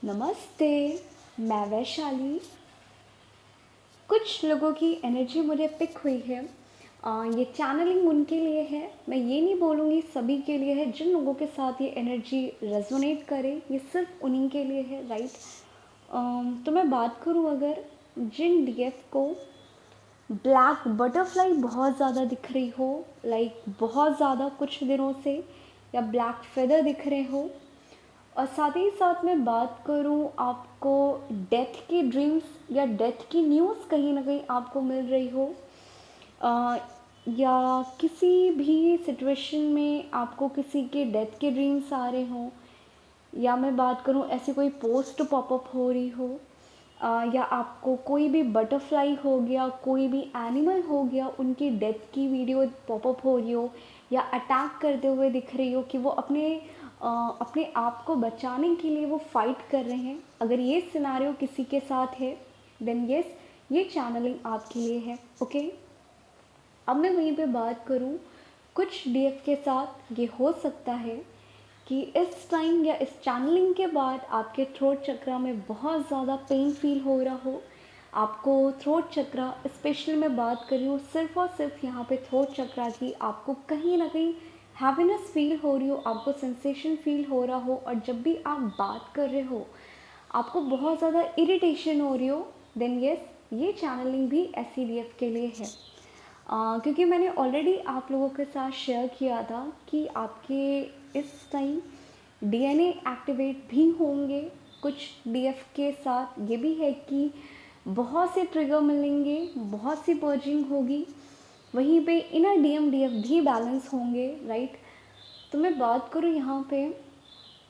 नमस्ते। मैं वैशाली। कुछ लोगों की एनर्जी मुझे पिक हुई है। ये चैनलिंग उनके लिए है। मैं ये नहीं बोलूँगी सभी के लिए है। जिन लोगों के साथ ये एनर्जी रेजोनेट करे ये सिर्फ उन्हीं के लिए है, राइट। तो मैं बात करूँ, अगर जिन डीएफ को ब्लैक बटरफ्लाई बहुत ज़्यादा दिख रही हो, लाइक बहुत ज़्यादा कुछ दिनों से, या ब्लैक फेदर दिख रहे हो, और साथ ही साथ मैं बात करूँ आपको डेथ की ड्रीम्स या डेथ की न्यूज़ कहीं ना कहीं आपको मिल रही हो, अ, या किसी भी सिचुएशन में आपको किसी के डेथ के ड्रीम्स आ रहे हों, या मैं बात करूँ ऐसी कोई पोस्ट पॉपअप हो रही हो, या आपको कोई भी बटरफ्लाई हो गया, कोई भी एनिमल हो गया, उनकी डेथ की वीडियो पॉपअप हो रही हो, या अटैक करते हुए दिख रही हो कि वो अपने आप को बचाने के लिए वो फाइट कर रहे हैं, अगर ये सिनारियो किसी के साथ है देन यस, ये चैनलिंग आपके लिए है। ओके, अब मैं वहीं पे बात करूँ, कुछ डीएफ के साथ ये हो सकता है कि इस टाइम या इस चैनलिंग के बाद आपके थ्रोट चक्रा में बहुत ज़्यादा पेन फील हो रहा हो। आपको थ्रोट चक्रा, स्पेशली मैं बात कर रही हूँ सिर्फ और सिर्फ यहाँ पे थ्रोट चक्रा की, आपको कहीं ना कहीं हैप्पीनेस फील हो रही हो, आपको सेंसेशन फील हो रहा हो, और जब भी आप बात कर रहे हो आपको बहुत ज़्यादा इरिटेशन हो रही हो, देन यस, ये चैनलिंग भी ऐसी डीएफ के लिए है। क्योंकि मैंने ऑलरेडी आप लोगों के साथ शेयर किया था कि आपके इस टाइम डीएनए एक्टिवेट भी होंगे। कुछ डीएफ के साथ ये भी है कि बहुत से ट्रिगर मिलेंगे, बहुत सी पर्जिंग होगी, वहीं पे इनर डीएम डीएफ भी बैलेंस होंगे, राइट। तो मैं बात करूँ यहाँ पे,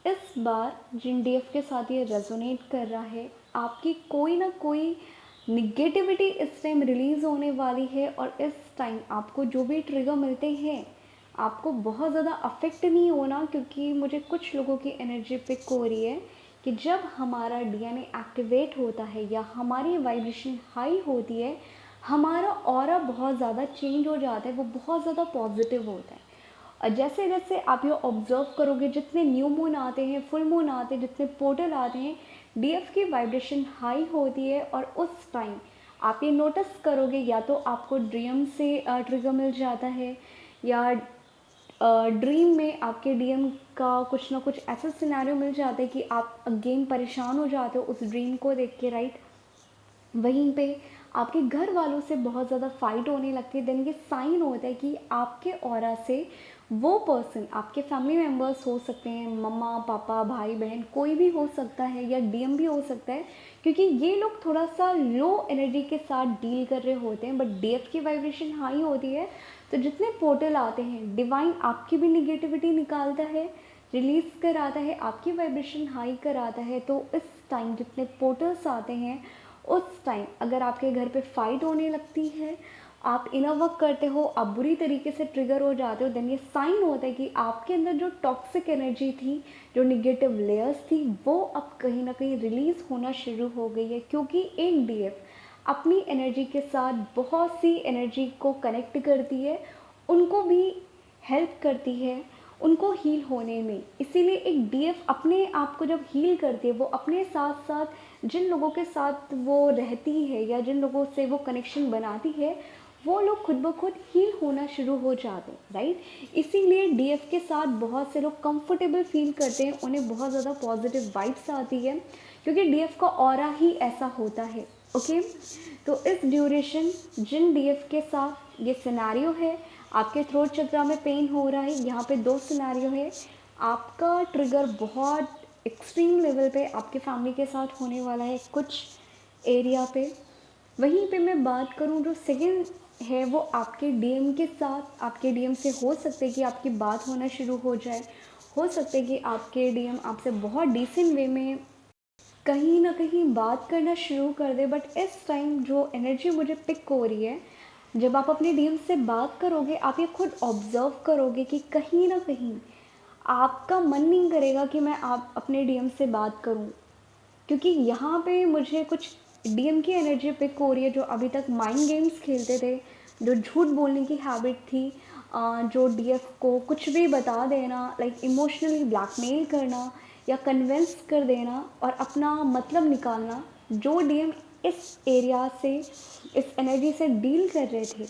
इस बार जिन डीएफ के साथ ये रेजोनेट कर रहा है, आपकी कोई ना कोई निगेटिविटी इस टाइम रिलीज़ होने वाली है, और इस टाइम आपको जो भी ट्रिगर मिलते हैं आपको बहुत ज़्यादा अफेक्ट नहीं होना, क्योंकि मुझे कुछ लोगों की एनर्जी पिक हो रही है कि जब हमारा डीएनए एक्टिवेट होता है या हमारी वाइब्रेशन हाई होती है, हमारा ऑरा बहुत ज़्यादा चेंज हो जाता है, वो बहुत ज़्यादा पॉजिटिव होता है। और जैसे जैसे आप ये ऑब्जर्व करोगे, जितने न्यू मून आते हैं, फुल मून आते हैं, जितने पोर्टल आते हैं, डीएफ की वाइब्रेशन हाई होती है, और उस टाइम आप ये नोटिस करोगे, या तो आपको ड्रीम से ट्रिगर मिल जाता है, या ड्रीम में आपके डीएम का कुछ ना कुछ ऐसा सिनेरियो मिल जाता है कि आप अगेन परेशान हो जाते हो उस ड्रीम को देख के, राइट। वहीं पे आपके घर वालों से बहुत ज़्यादा फाइट होने लगती है, देन ये साइन होता है कि आपके ऑरा से वो पर्सन, आपके फैमिली मेम्बर्स हो सकते हैं, मम्मा पापा भाई बहन, कोई भी हो सकता है, या डीएम भी हो सकता है, क्योंकि ये लोग थोड़ा सा लो एनर्जी के साथ डील कर रहे होते हैं, बट डीएफ की वाइब्रेशन हाई होती है, तो जितने पोर्टल आते हैं डिवाइन आपकी भी निगेटिविटी निकालता है, रिलीज़ कराता है, आपकी वाइब्रेशन हाई कराता है। तो इस टाइम जितने पोर्टल्स आते हैं, उस टाइम अगर आपके घर पे फाइट होने लगती है, आप इनर वर्क करते हो, आप बुरी तरीके से ट्रिगर हो जाते हो, देन ये साइन होता है कि आपके अंदर जो टॉक्सिक एनर्जी थी, जो निगेटिव लेयर्स थी, वो अब कहीं ना कहीं रिलीज़ होना शुरू हो गई है, क्योंकि एक डीएफ अपनी एनर्जी के साथ बहुत सी एनर्जी को कनेक्ट करती है, उनको भी हेल्प करती है उनको हील होने में। इसीलिए एक डीएफ अपने आप को जब हील करती है, वो अपने साथ साथ जिन लोगों के साथ वो रहती है या जिन लोगों से वो कनेक्शन बनाती है, वो लोग खुद ब खुद हील होना शुरू हो जाते हैं, राइट। इसीलिए डीएफ के साथ बहुत से लोग कंफर्टेबल फील करते हैं, उन्हें बहुत ज़्यादा पॉजिटिव वाइब्स आती है, क्योंकि डीएफ का ऑरा ही ऐसा होता है। ओके, तो इस ड्यूरेशन जिन डीएफ के साथ ये सिनेरियो है, आपके थ्रोट चक्रा में पेन हो रहा है, यहाँ पे दो सिनेरियो है। आपका ट्रिगर बहुत एक्सट्रीम लेवल पे आपके फैमिली के साथ होने वाला है कुछ एरिया पे। वहीं पे मैं बात करूँ, जो सेकेंड है वो आपके डीएम के साथ, आपके डीएम से हो सकता है कि आपकी बात होना शुरू हो जाए, हो सकता है कि आपके डीएम आपसे बहुत डिसेंट वे में कहीं ना कहीं बात करना शुरू कर दे। बट इस टाइम जो एनर्जी मुझे पिक हो रही है, जब आप अपने डीएम से बात करोगे, आप ये खुद ऑब्जर्व करोगे कि कहीं ना कहीं आपका मन नहीं करेगा कि मैं आप अपने डीएम से बात करूं, क्योंकि यहाँ पे मुझे कुछ डीएम की एनर्जी पिक हो रही है, जो अभी तक माइंड गेम्स खेलते थे, जो झूठ बोलने की हैबिट थी, जो डीएफ को कुछ भी बता देना, लाइक इमोशनली ब्लैकमेल करना, या कन्विंस कर देना और अपना मतलब निकालना। जो डीएम इस एरिया से, इस एनर्जी से डील कर रहे थे,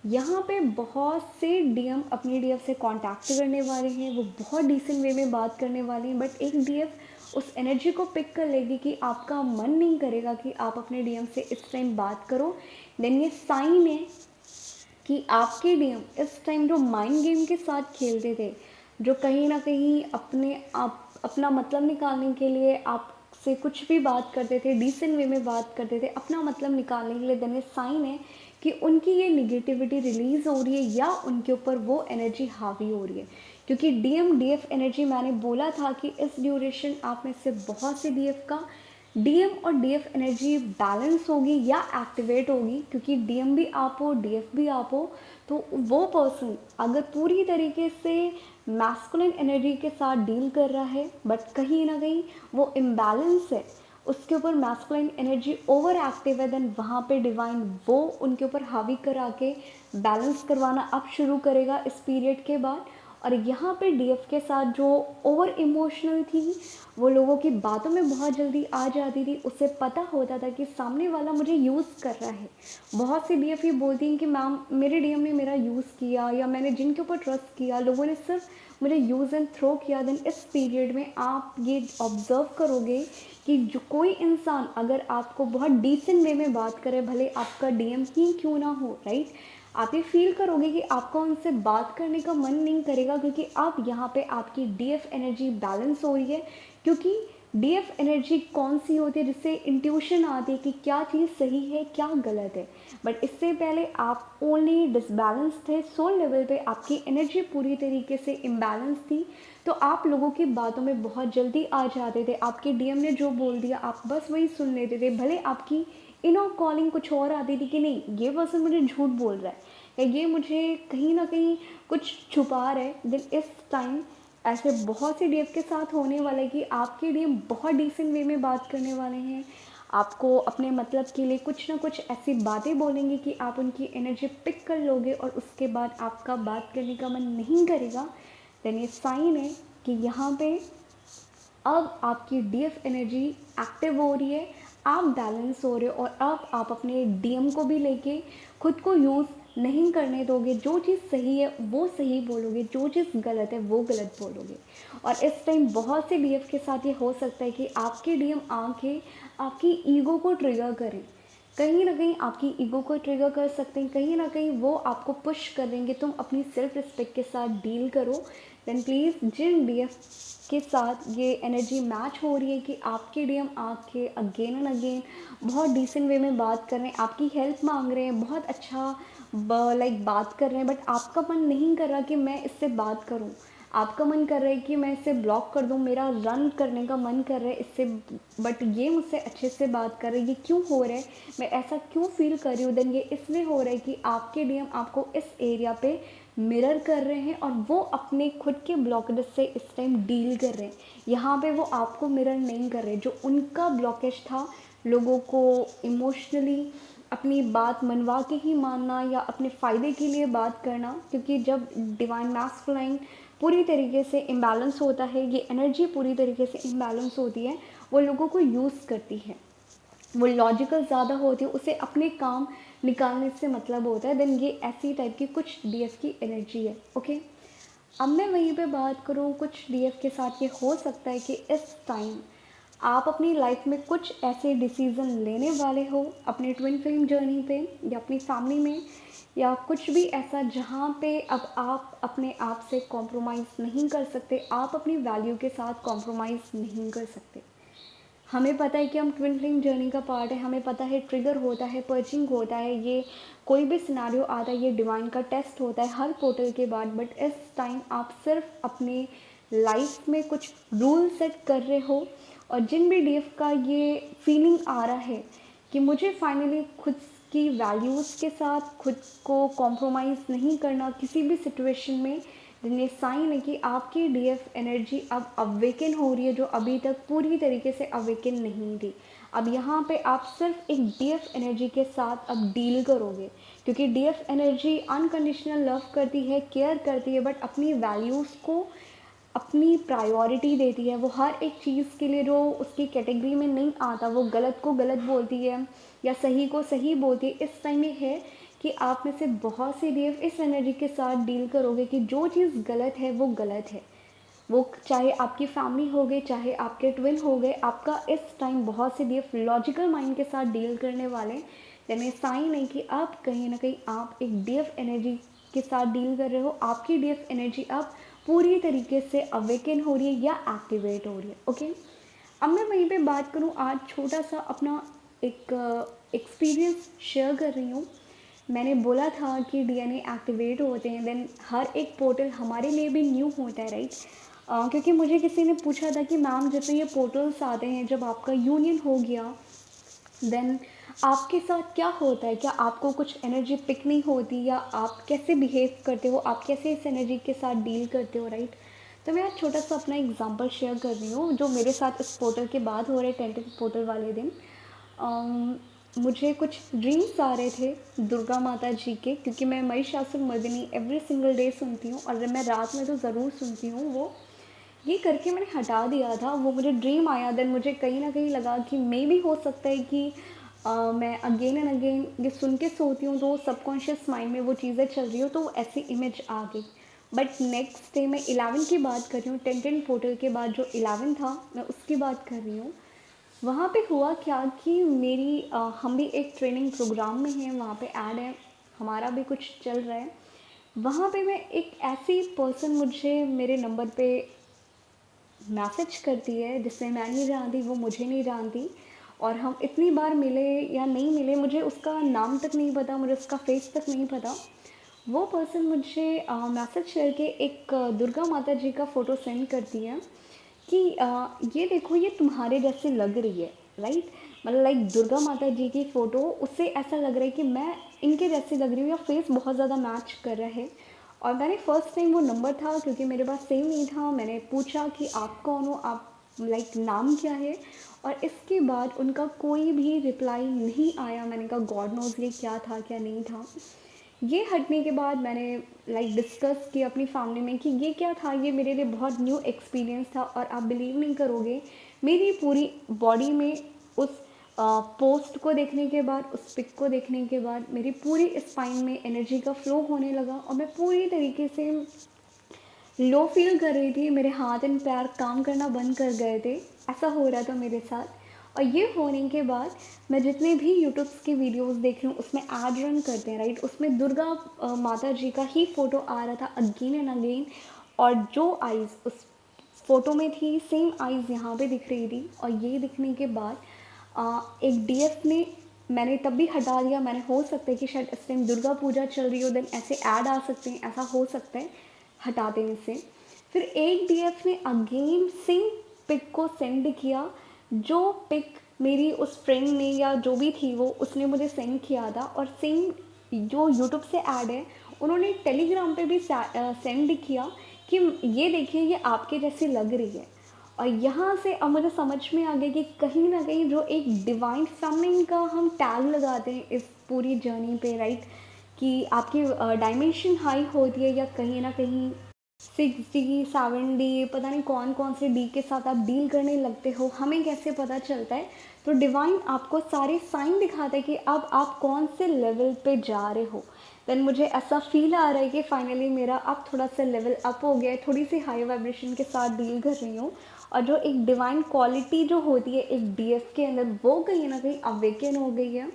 यहाँ पे बहुत से डीएम अपनी डीएफ से कांटेक्ट करने वाले हैं, वो बहुत डिसेंट वे में बात करने वाले हैं। बट एक डीएफ उस एनर्जी को पिक कर लेगी कि आपका मन नहीं करेगा कि आप अपने डीएम से इस टाइम बात करो, देन ये साइन है कि आपके डीएम इस टाइम जो माइंड गेम के साथ खेलते थे, जो कहीं ना कहीं अपना मतलब निकालने के लिए आपसे कुछ भी बात करते थे, डिसेंट वे में बात करते थे अपना मतलब निकालने के लिए, देन ये साइन है कि उनकी ये निगेटिविटी रिलीज़ हो रही है या उनके ऊपर वो एनर्जी हावी हो रही है। क्योंकि डीएम डीएफ एनर्जी, मैंने बोला था कि इस ड्यूरेशन आप में से बहुत से डीएफ का डीएम और डीएफ एनर्जी बैलेंस होगी या एक्टिवेट होगी। क्योंकि डीएम भी आप हो, डीएफ भी आप हो, तो वो पर्सन अगर पूरी तरीके से मैस्कुलिन एनर्जी के साथ डील कर रहा है बट कहीं ना कहीं वो इम्बैलेंस है, उसके ऊपर मैस्कुलिन एनर्जी ओवर एक्टिव है, देन वहाँ पे डिवाइन वो उनके ऊपर हावी करा के बैलेंस करवाना अब शुरू करेगा इस पीरियड के बाद। और यहाँ पे डीएफ के साथ जो ओवर इमोशनल थी, वो लोगों की बातों में बहुत जल्दी आ जाती थी, उसे पता होता था कि सामने वाला मुझे यूज़ कर रहा है। बहुत सी डीएफ ये बोलती हैं कि मैम मेरे डीएम ने मेरा यूज़ किया, या मैंने जिनके ऊपर ट्रस्ट किया लोगों ने सिर्फ मुझे यूज़ एंड थ्रो किया। देन इस पीरियड में आप ये ऑब्ज़र्व करोगे कि जो कोई इंसान अगर आपको बहुत डिसेंट वे में बात करे, भले आपका डीएम ही क्यों ना हो, राइट, आप ये फील करोगे कि आपको उनसे बात करने का मन नहीं करेगा, क्योंकि अब यहाँ पे आपकी डीएफ एनर्जी बैलेंस हो रही है। क्योंकि डीएफ एनर्जी कौन सी होती है, जिससे इंट्यूशन आती है कि क्या चीज़ सही है क्या गलत है। बट इससे पहले आप ओनली डिसबैलेंस थे, सोल लेवल पे आपकी एनर्जी पूरी तरीके से इम्बैलेंस थी, तो आप लोगों की बातों में बहुत जल्दी आ जाते थे। आपके डीएम ने जो बोल दिया आप बस वही सुन लेते थे, भले आपकी इनर कॉलिंग कुछ और आती थी कि नहीं ये पर्सन मुझे झूठ बोल रहा है या ये मुझे कहीं ना कहीं कुछ छुपा रहा है। देन इस टाइम ऐसे बहुत से डीएफ के साथ होने वाला है कि आपके डीएम बहुत डिसेंट वे में बात करने वाले हैं, आपको अपने मतलब के लिए कुछ ना कुछ ऐसी बातें बोलेंगे कि आप उनकी एनर्जी पिक कर लोगे और उसके बाद आपका बात करने का मन नहीं करेगा। देन ये साइन है कि यहाँ पे अब आपकी डीएफ एनर्जी एक्टिव हो रही है, आप बैलेंस हो रहे हो, और अब आप अपने डीएम को भी लेके खुद को यूज़ नहीं करने दोगे। जो चीज़ सही है वो सही बोलोगे, जो चीज़ गलत है वो गलत बोलोगे। और इस टाइम बहुत से डीएफ के साथ ये हो सकता है कि आपके डीएम आके आपकी ईगो को ट्रिगर करें, कहीं ना कहीं आपकी ईगो को ट्रिगर कर सकते हैं, कहीं ना कहीं वो आपको पुश कर देंगे तुम अपनी सेल्फ रिस्पेक्ट के साथ डील करो। देन प्लीज़ जिन डीएफ के साथ ये एनर्जी मैच हो रही है कि आपके डीएम आके अगेन एंड अगेन बहुत डिसेंट वे में बात कर रहे हैं, आपकी हेल्प मांग रहे हैं, बहुत अच्छा बात कर रहे हैं, बट आपका मन नहीं कर रहा कि मैं इससे बात करूं, आपका मन कर रहा है कि मैं इसे ब्लॉक कर दूं, मेरा रन करने का मन कर रहा है इससे, बट ये मुझसे अच्छे से बात कर रहे हैं, ये क्यों हो रहा है, मैं ऐसा क्यों फील कर रही हूँ। देन ये इसलिए हो रहा है कि आपके डीएम आपको इस एरिया पे मिरर कर रहे हैं और वो अपने खुद के ब्लॉकेज से इस टाइम डील कर रहे हैं। यहाँ पे वो आपको मिरर नहीं कर रहे, जो उनका ब्लॉकेज था लोगों को इमोशनली अपनी बात मनवा के ही मानना या अपने फ़ायदे के लिए बात करना। क्योंकि जब डिवाइन मैस्कुलाइन पूरी तरीके से इम्बैलेंस होता है, ये एनर्जी पूरी तरीके से इम्बैलेंस होती है, वो लोगों को यूज़ करती है, वो लॉजिकल ज़्यादा होती है, उसे अपने काम निकालने से मतलब होता है। देन ये ऐसी टाइप की कुछ डीएफ की एनर्जी है। ओके, अब मैं वहीं पे बात करूँ, कुछ डीएफ के साथ ये हो सकता है कि इस टाइम आप अपनी लाइफ में कुछ ऐसे डिसीज़न लेने वाले हो अपने ट्विन फ्लेम जर्नी पे या अपनी फैमिली में, या कुछ भी ऐसा जहाँ पे अब आप अपने आप से कॉम्प्रोमाइज़ नहीं कर सकते, आप अपनी वैल्यू के साथ कॉम्प्रोमाइज़ नहीं कर सकते। हमें पता है कि हम ट्विन फ्लेम जर्नी का पार्ट है, हमें पता है ट्रिगर होता है, पर्चिंग होता है, ये कोई भी सिनेरियो आता है, ये डिवाइन का टेस्ट होता है हर पोर्टल के बाद। बट इस टाइम आप सिर्फ अपने लाइफ में कुछ रूल सेट कर रहे हो, और जिन भी डीएफ का ये फीलिंग आ रहा है कि मुझे फाइनली खुद की वैल्यूज़ के साथ खुद को कॉम्प्रोमाइज़ नहीं करना किसी भी सिचुएशन में, दिन ये साइन है कि आपकी डीएफ एनर्जी अब अवेकन हो रही है, जो अभी तक पूरी तरीके से अवेकन नहीं थी। अब यहाँ पे आप सिर्फ एक डीएफ एनर्जी के साथ अब डील करोगे, क्योंकि डीएफ एनर्जी अनकंडीशनल लव करती है, केयर करती है, बट अपनी वैल्यूज़ को अपनी प्रायोरिटी देती है, वो हर एक चीज़ के लिए जो उसकी कैटेगरी में नहीं आता वो गलत को गलत बोलती है या सही को सही बोलती है। इस टाइम ये है कि आप में से बहुत से डीएफ इस एनर्जी के साथ डील करोगे कि जो चीज़ गलत है वो गलत है। वो चाहे आपकी फैमिली हो गई, चाहे आपके ट्विन हो गए, आपका इस टाइम बहुत से डीएफ लॉजिकल माइंड के साथ डील करने वाले। यानी साइन है कि आप कहीं ना कहीं आप एक डीएफ एनर्जी के साथ डील कर रहे हो। आपकी डीएफ एनर्जी अब पूरी तरीके से अवेकन हो रही है या एक्टिवेट हो रही है। ओके, अब मैं वहीं पे बात करूँ, आज छोटा सा अपना एक एक्सपीरियंस शेयर कर रही हूँ। मैंने बोला था कि डीएनए एक्टिवेट होते हैं, देन हर एक पोर्टल हमारे लिए भी न्यू होता है, राइट। क्योंकि मुझे किसी ने पूछा था कि मैम जब ये पोर्टल्स आते हैं, जब आपका यूनियन हो गया देन आपके साथ क्या होता है, क्या आपको कुछ एनर्जी पिक नहीं होती या आप कैसे बिहेव करते हो, आप कैसे इस एनर्जी के साथ डील करते हो, राइट। तो मैं आज छोटा सा अपना एग्जांपल शेयर कर रही हूँ जो मेरे साथ इस पोर्टल के बाद हो रहे 10th पोर्टल वाले दिन। मुझे कुछ ड्रीम्स आ रहे थे दुर्गा माता जी के, क्योंकि मैं महिषासुरमर्दिनी एवरी सिंगल डे सुनती हूँ और मैं रात में तो ज़रूर सुनती हूँ। वो ये करके मैंने हटा दिया था, वो मुझे ड्रीम आया। देन मुझे कहीं ना कहीं लगा कि मे भी हो सकता है कि मैं अगेन एंड अगेन ये सुन के सोती हूँ तो सबकॉन्शियस माइंड में वो चीज़ें चल रही हो तो ऐसी इमेज आ गई। बट नेक्स्ट डे मैं 11 की बात कर रही हूँ, 10 पोर्टल के बाद जो 11 था मैं उसकी बात कर रही हूँ। वहाँ पे हुआ क्या कि हम भी एक ट्रेनिंग प्रोग्राम में हैं, वहाँ पे ऐड है, हमारा भी कुछ चल रहा है। वहाँ पे मैं एक ऐसी पर्सन मुझे मेरे नंबर पे मैसेज करती है जिससे मैं नहीं जानती, वो मुझे नहीं जानती, और हम इतनी बार मिले या नहीं मिले, मुझे उसका नाम तक नहीं पता, मुझे उसका फेस तक नहीं पता। वो पर्सन मुझे मैसेज करके एक दुर्गा माता जी का फ़ोटो सेंड करती है कि ये देखो ये तुम्हारे जैसे लग रही है, राइट। मतलब लाइक दुर्गा माता जी की फ़ोटो, उससे ऐसा लग रहा है कि मैं इनके जैसी लग रही हूँ या फेस बहुत ज़्यादा मैच कर रहा है। और मैंने फ़र्स्ट टाइम वो नंबर था क्योंकि मेरे पास सेम नहीं था, मैंने पूछा कि आप कौन हो, आप लाइक नाम क्या है, और इसके बाद उनका कोई भी रिप्लाई नहीं आया। मैंने कहा गॉड नोज़ ये क्या था क्या नहीं था। ये हटने के बाद मैंने लाइक डिस्कस किया अपनी फैमिली में कि ये क्या था, ये मेरे लिए बहुत न्यू एक्सपीरियंस था। और आप बिलीव नहीं करोगे, मेरी पूरी बॉडी में उस पोस्ट को देखने के बाद, उस पिक को देखने के बाद मेरी पूरी स्पाइन में एनर्जी का फ्लो होने लगा और मैं पूरी तरीके से लो फील कर रही थी। मेरे हाथ एंड पैर काम करना बंद कर गए थे, ऐसा हो रहा था मेरे साथ। और ये होने के बाद मैं जितने भी यूट्यूब्स की वीडियोस देख रही हूँ उसमें ऐड रन करते हैं, राइट। उसमें दुर्गा माता जी का ही फ़ोटो आ रहा था अगेन एंड अगेन, और जो आइज़ उस फ़ोटो में थी सेम आइज़ यहाँ पे दिख रही थी। और ये दिखने के बाद एक डीएफ ने, मैंने तब भी हटा दिया। मैंने हो सकता है कि शायद इस टाइम दुर्गा पूजा चल रही हो, देन ऐसे ऐड आ सकते हैं, ऐसा हो सकता है, हटा देने से। फिर एक डीएफ ने अगेन सेम पिक को सेंड किया, जो पिक मेरी उस फ्रेंड ने या जो भी थी वो उसने मुझे सेंड किया था। और सेम जो यूट्यूब से ऐड है उन्होंने टेलीग्राम पे भी सेंड किया कि ये देखिए ये आपके जैसी लग रही है। और यहाँ से अब मुझे समझ में आ गया कि कहीं ना कहीं जो एक डिवाइन फेमिनिन का हम टैग लगाते हैं इस पूरी जर्नी पे, राइट, कि आपकी डायमेंशन हाई होती है या कहीं ना कहीं 6D 7D पता नहीं कौन कौन से डी के साथ आप डील करने लगते हो, हमें कैसे पता चलता है। तो डिवाइन आपको सारे साइन दिखाता है कि अब आप कौन से लेवल पे जा रहे हो। देन मुझे ऐसा फील आ रहा है कि फाइनली मेरा अब थोड़ा सा लेवल अप हो गया है, थोड़ी सी हाई वाइब्रेशन के साथ डील कर रही हूँ। और जो एक डिवाइन क्वालिटी जो होती है एक डीएफ के अंदर, वो कहीं ना कहीं अवेकन हो गई है।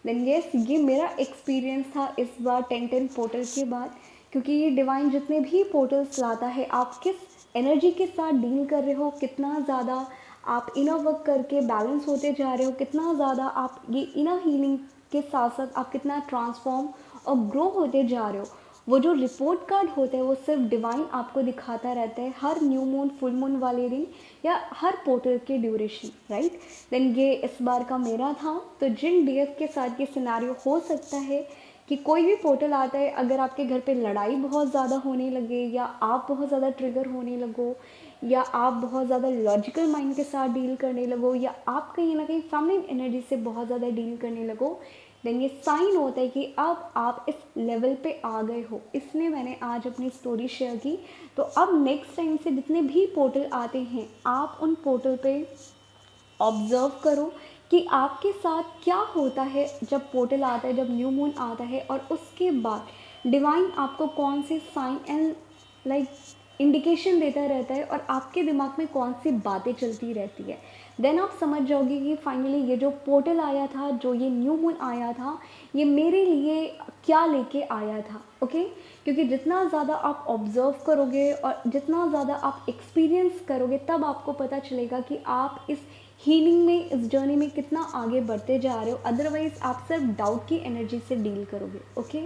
देन येस, ये मेरा एक्सपीरियंस था इस बार 10 पोर्टल के बाद। क्योंकि ये डिवाइन जितने भी पोर्टल्स लाता है, आप किस एनर्जी के साथ डील कर रहे हो, कितना ज़्यादा आप इनर वर्क करके बैलेंस होते जा रहे हो, कितना ज़्यादा आप ये इनर हीलिंग के साथ साथ आप कितना ट्रांसफॉर्म और ग्रो होते जा रहे हो, वो जो रिपोर्ट कार्ड होता है वो सिर्फ डिवाइन आपको दिखाता रहता है हर न्यू मून फुल मून वाले दिन या हर पोर्टल के ड्यूरेशन, राइट। देन ये इस बार का मेरा था। तो जिन डीएफ के साथ ये सिनेरियो हो सकता है कि कोई भी पोर्टल आता है, अगर आपके घर पे लड़ाई बहुत ज़्यादा होने लगे या आप बहुत ज़्यादा ट्रिगर होने लगो या आप बहुत ज़्यादा लॉजिकल माइंड के साथ डील करने लगो या आप कहीं ना कहीं फेमिनिन एनर्जी से बहुत ज़्यादा डील करने लगो, देन ये साइन होता है कि अब आप इस लेवल पे आ गए हो, इसलिए मैंने आज अपनी स्टोरी शेयर की। तो अब नेक्स्ट टाइम से जितने भी पोर्टल आते हैं, आप उन पोर्टल पे ऑब्ज़र्व करो कि आपके साथ क्या होता है जब पोर्टल आता है, जब न्यू मून आता है, और उसके बाद डिवाइन आपको कौन से साइन एंड लाइक इंडिकेशन देता रहता है और आपके दिमाग में कौन सी बातें चलती रहती है। देन आप समझ जाओगे कि फाइनली ये जो पोर्टल आया था, जो ये न्यू मून आया था, ये मेरे लिए क्या लेके आया था। ओके, क्योंकि जितना ज़्यादा आप ऑब्ज़र्व करोगे और जितना ज़्यादा आप एक्सपीरियंस करोगे, तब आपको पता चलेगा कि आप इस हीलिंग में, इस जर्नी में कितना आगे बढ़ते जा रहे हो। अदरवाइज़ आप सिर्फ डाउट की एनर्जी से डील करोगे। ओके।